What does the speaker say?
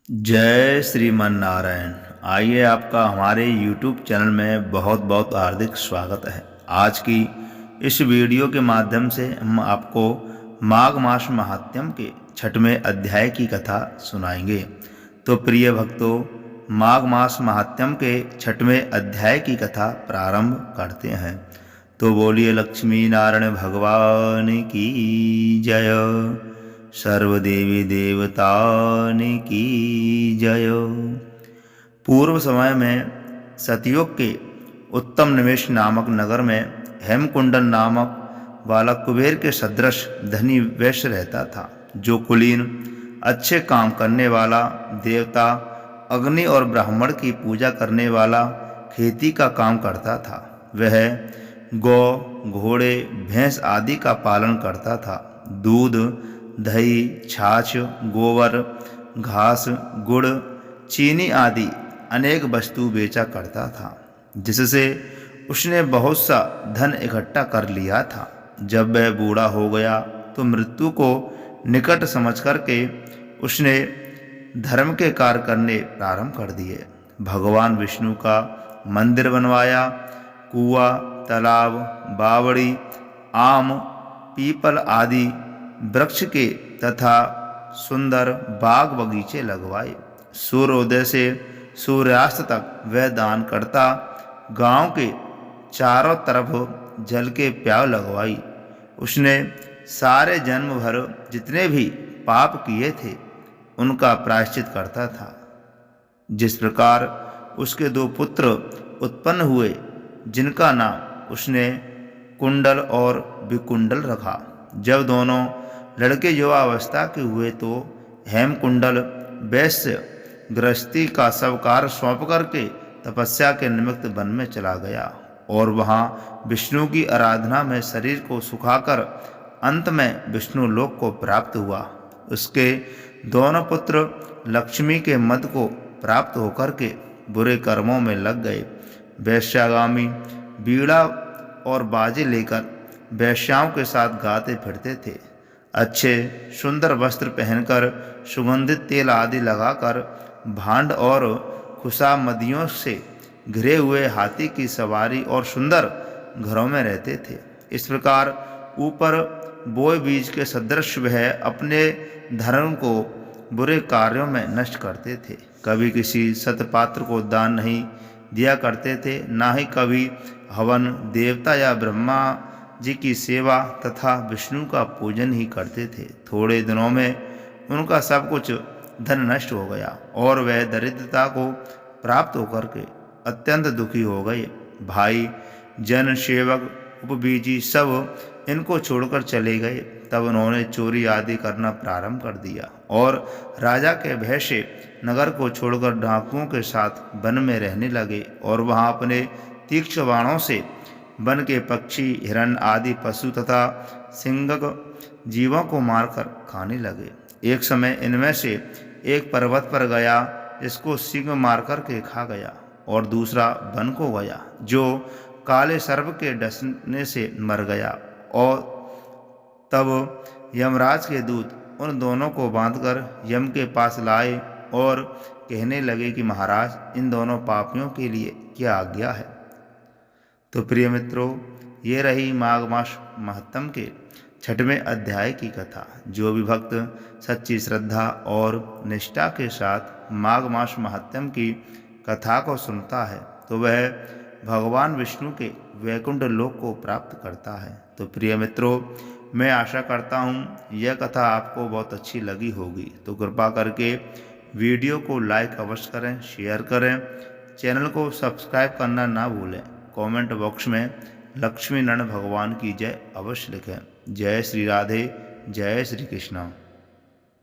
जय श्रीमन नारायण। आइए आपका हमारे YouTube चैनल में बहुत बहुत हार्दिक स्वागत है। आज की इस वीडियो के माध्यम से हम आपको माघ मास महात्म्य के 6वें अध्याय की कथा सुनाएंगे। तो प्रिय भक्तों, माघ मास महात्म्य के 6वें अध्याय की कथा प्रारंभ करते हैं। तो बोलिए लक्ष्मी नारायण भगवान की जय। सर्वदेवी देवतान की जय। पूर्व समय में सतयुग के उत्तम निवेश नामक नगर में हेमकुंडल नामक वाला कुबेर के सदृश धनी वैश्य रहता था, जो कुलीन, अच्छे काम करने वाला, देवता, अग्नि और ब्राह्मण की पूजा करने वाला, खेती का काम करता था। वह गौ, घोड़े, भैंस आदि का पालन करता था। दूध, दही, छाछ, गोबर, घास, गुड़, चीनी आदि अनेक वस्तु बेचा करता था, जिससे उसने बहुत सा धन इकट्ठा कर लिया था। जब वह बूढ़ा हो गया तो मृत्यु को निकट समझ करके उसने धर्म के कार्य करने प्रारंभ कर दिए। भगवान विष्णु का मंदिर बनवाया। कुआं, तालाब, बावड़ी, आम, पीपल आदि वृक्ष के तथा सुंदर बाग बगीचे लगवाए। सूर्योदय से सूर्यास्त तक वह दान करता। गांव के चारों तरफ जल के प्याव लगवाई। उसने सारे जन्म भर जितने भी पाप किए थे उनका प्रायश्चित करता था। जिस प्रकार उसके दो पुत्र उत्पन्न हुए, जिनका नाम उसने कुंडल और विकुंडल रखा। जब दोनों लड़के युवावस्था के हुए तो हेमकुंडल वैश्य गृहस्थी का सब कार्य सौंप करके तपस्या के निमित्त वन में चला गया और वहां विष्णु की आराधना में शरीर को सुखाकर अंत में विष्णु लोक को प्राप्त हुआ। उसके दोनों पुत्र लक्ष्मी के मद को प्राप्त होकर के बुरे कर्मों में लग गए। वैश्यागामी बीड़ा और बाजे लेकर वैश्याओं के साथ गाते फिरते थे। अच्छे सुंदर वस्त्र पहनकर, सुगंधित तेल आदि लगाकर, भांड और खुशामदियों से घिरे हुए हाथी की सवारी और सुंदर घरों में रहते थे। इस प्रकार ऊपर बोए बीज के सदृश वह अपने धर्म को बुरे कार्यों में नष्ट करते थे। कभी किसी सतपात्र को दान नहीं दिया करते थे, ना ही कभी हवन, देवता या ब्रह्मा जी की सेवा तथा विष्णु का पूजन ही करते थे। थोड़े दिनों में उनका सब कुछ धन नष्ट हो गया और वह दरिद्रता को प्राप्त होकर के अत्यंत दुखी हो गए। भाई, जन, सेवक, उपबीजी सब इनको छोड़कर चले गए। तब उन्होंने चोरी आदि करना प्रारंभ कर दिया और राजा के भय से नगर को छोड़कर डाकुओं के साथ वन में रहने लगे और वहां अपने तीक्ष्ण बाणों से वन के पक्षी, हिरण आदि पशु तथा सिंगक जीवों को मारकर खाने लगे। एक समय इनमें से एक पर्वत पर गया, जिसको सिंह मारकर के खा गया, और दूसरा वन को गया, जो काले सर्प के डसने से मर गया। और तब यमराज के दूत उन दोनों को बांधकर यम के पास लाए और कहने लगे कि महाराज, इन दोनों पापियों के लिए क्या आज्ञा है। तो प्रिय मित्रों, ये रही माघ मास महात्म्य के 6वें अध्याय की कथा। जो भी भक्त सच्ची श्रद्धा और निष्ठा के साथ माघ मास महात्म्य की कथा को सुनता है तो वह भगवान विष्णु के वैकुंठ लोक को प्राप्त करता है। तो प्रिय मित्रों, मैं आशा करता हूँ यह कथा आपको बहुत अच्छी लगी होगी। तो कृपा करके वीडियो को लाइक अवश्य करें, शेयर करें, चैनल को सब्सक्राइब करना ना भूलें। कमेंट बॉक्स में लक्ष्मी नारायण भगवान की जय अवश्य लिखें। जय श्री राधे, जय श्री कृष्ण।